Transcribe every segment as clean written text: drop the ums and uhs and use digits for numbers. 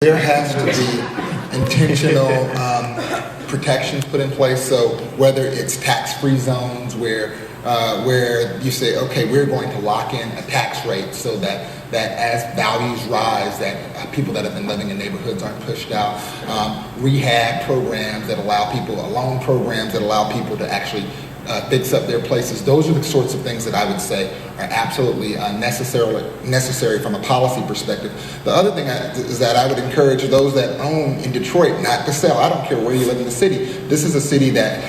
There has to be intentional protections put in place. So whether it's tax-free zones where you say, okay, we're going to lock in a tax rate so that as values rise, that people that have been living in neighborhoods aren't pushed out. Rehab programs that allow people, loan programs that allow people to actually fix up their places. Those are the sorts of things that I would say are absolutely necessary from a policy perspective. The other thing is that I would encourage those that own in Detroit not to sell. I don't care where you live in the city. This is a city that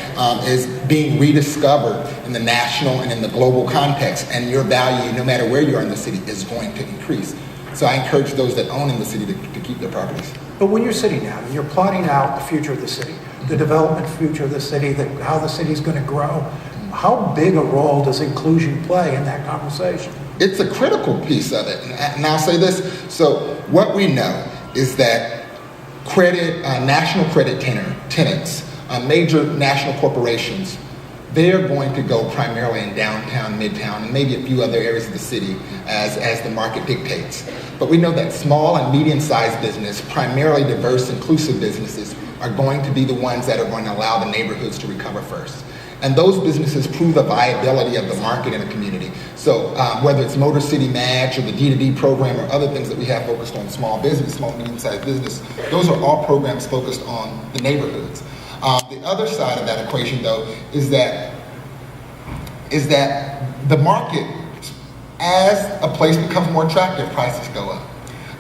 is being rediscovered in the national and in the global context, and your value, no matter where you are in the city, is going to increase. So I encourage those that own in the city to keep their properties. But when you're sitting down and you're plotting out the future of the city, the development future of the city, how the city is going to grow, how big a role does inclusion play in that conversation? It's a critical piece of it. And I'll say this. So what we know is that national credit tenants, major national corporations, they're going to go primarily in downtown, midtown, and maybe a few other areas of the city as the market dictates. But we know that small and medium-sized business, primarily diverse, inclusive businesses, are going to be the ones that are going to allow the neighborhoods to recover first. And those businesses prove the viability of the market in a community. So whether it's Motor City Match or the D2D program or other things that we have focused on small business, small medium-sized business, those are all programs focused on the neighborhoods. The other side of that equation, though, is that the market, as a place becomes more attractive, prices go up.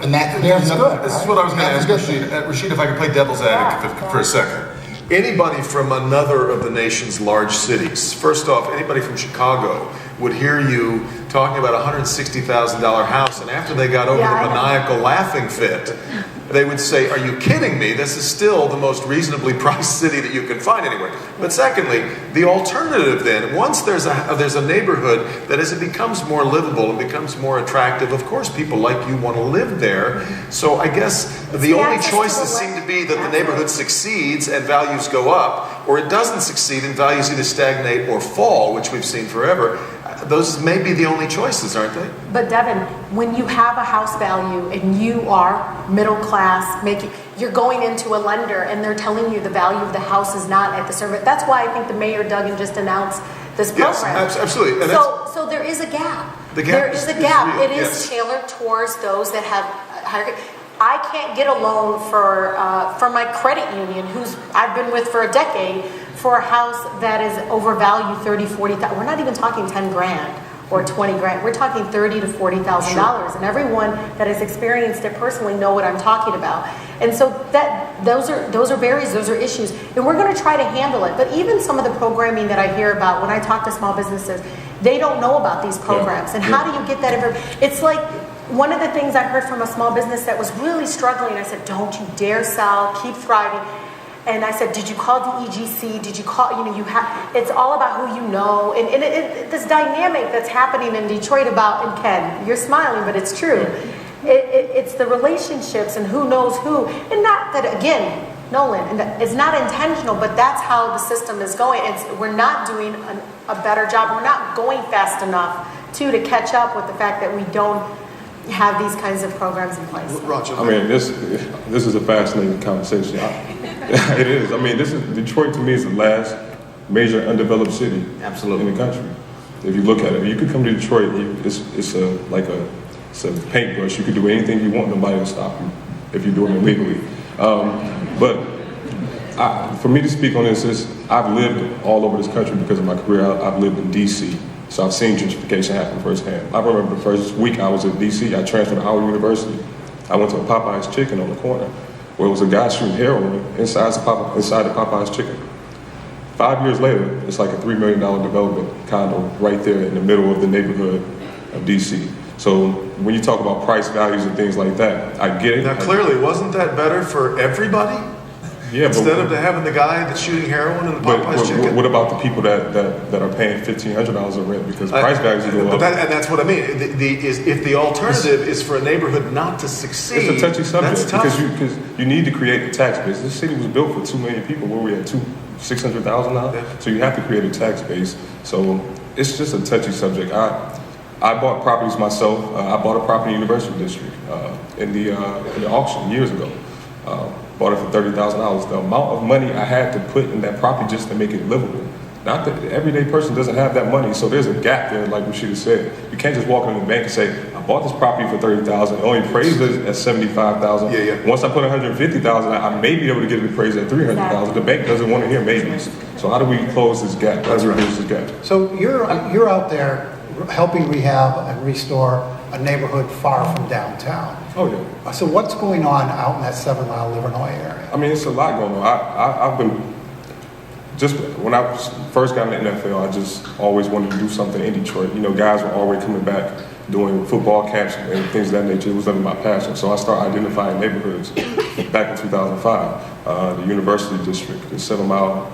And this is what I was going to ask Rashid. Rashid, if I could play devil's advocate for a second. Anybody from another of the nation's large cities, first off, anybody from Chicago would hear you talking about a $160,000 house, and after they got over the maniacal laughing fit, they would say, are you kidding me? This is still the most reasonably priced city that you can find anywhere. But secondly, the alternative then, once there's a neighborhood that as it becomes more livable and becomes more attractive, of course people like you want to live there. So I guess the only choices seem to be that the neighborhood succeeds and values go up, or it doesn't succeed and values either stagnate or fall, which we've seen forever. Those may be the only choices, aren't they? But Devin, when you have a house value and you are middle class, you're going into a lender and they're telling you the value of the house is not at the service. That's why I think the mayor Duggan just announced this program. Yes, absolutely. And so there is a gap. There is a gap. It is tailored towards those that have higher. I can't get a loan for my credit union, who's I've been with for a decade, for a house that is overvalued $30,000-$40,000. We're not even talking 10 grand or 20 grand. We're talking $30,000 to $40,000. Sure. And everyone that has experienced it personally know what I'm talking about. And so those are barriers, those are issues. And we're going to try to handle it. But even some of the programming that I hear about when I talk to small businesses, they don't know about these programs. And how do you get that information? It's like one of the things I heard from a small business that was really struggling. I said, don't you dare sell, keep thriving. And I said, did you call the EGC? Did you call, it's all about who you know. And this dynamic that's happening in Detroit and Ken, you're smiling, but it's true. It's the relationships and who knows who. And not that, again, Nolan, and it's not intentional, but that's how the system is going. We're not doing a better job. We're not going fast enough, to catch up with the fact that we don't have these kinds of programs in place. Roger. I mean, this is a fascinating conversation. It is. I mean, Detroit to me is the last major undeveloped city in the country. If you look at it, you could come to Detroit. It's a paintbrush. You could do anything you want. Nobody will stop you if you're doing it legally. But for me to speak on this I've lived all over this country because of my career. I've lived in DC. So I've seen gentrification happen firsthand. I remember the first week I was at DC, I transferred to Howard University. I went to a Popeye's Chicken on the corner where it was a guy shooting heroin inside the Popeye's Chicken. 5 years later, it's like a $3 million development condo right there in the middle of the neighborhood of DC. So when you talk about price values and things like that, I get it. Now clearly, wasn't that better for everybody? Yeah, instead of having the guy that's shooting heroin in the Popeye's Chicken. What about the people that are paying $1,500 a rent because price values go up? And that's what I mean. If the alternative is for a neighborhood not to succeed, it's a touchy subject that's tough. because you need to create a tax base. This city was built for 2 million people. Where we at 600,000 now, so you have to create a tax base. So it's just a touchy subject. I bought properties myself. I bought a property in the University District in the auction years ago. Bought it for $30,000. The amount of money I had to put in that property just to make it livable. Not that the everyday person doesn't have that money, so there's a gap there, like Rashida said. You can't just walk into the bank and say, I bought this property for $30,000, only appraised it at $75,000. Yeah. Once I put $150,000, I may be able to get it appraised at $300,000. The bank doesn't want to hear maybes. So how do we close this gap? How do we bridge this gap? So you're out there helping rehab and restore a neighborhood far from downtown. Oh yeah. So what's going on out in that 7 Mile, Livernois area? I mean, it's a lot going on. I've been, just when I first got in the NFL, I just always wanted to do something in Detroit. You know, guys were always coming back doing football camps and things of that nature. It was under my passion. So I started identifying neighborhoods back in 2005. The University District, the 7 Mile,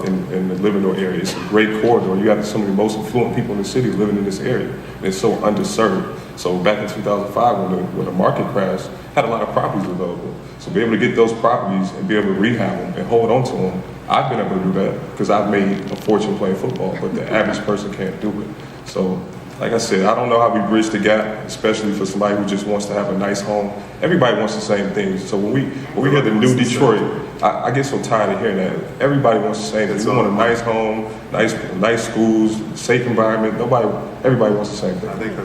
in the Livernois area. It's a great corridor. You have some of the most affluent people in the city living in this area. And it's so underserved. So back in 2005, when the market crashed, had a lot of properties available. So be able to get those properties and be able to rehab them and hold on to them, I've been able to do that because I've made a fortune playing football, but the average person can't do it. So, like I said, I don't know how we bridge the gap, especially for somebody who just wants to have a nice home. Everybody wants the same things. So when we hear the new Detroit, I get so tired of hearing that. Everybody wants the same thing. We want a nice home, nice schools, safe environment. Everybody wants the same thing. I think that's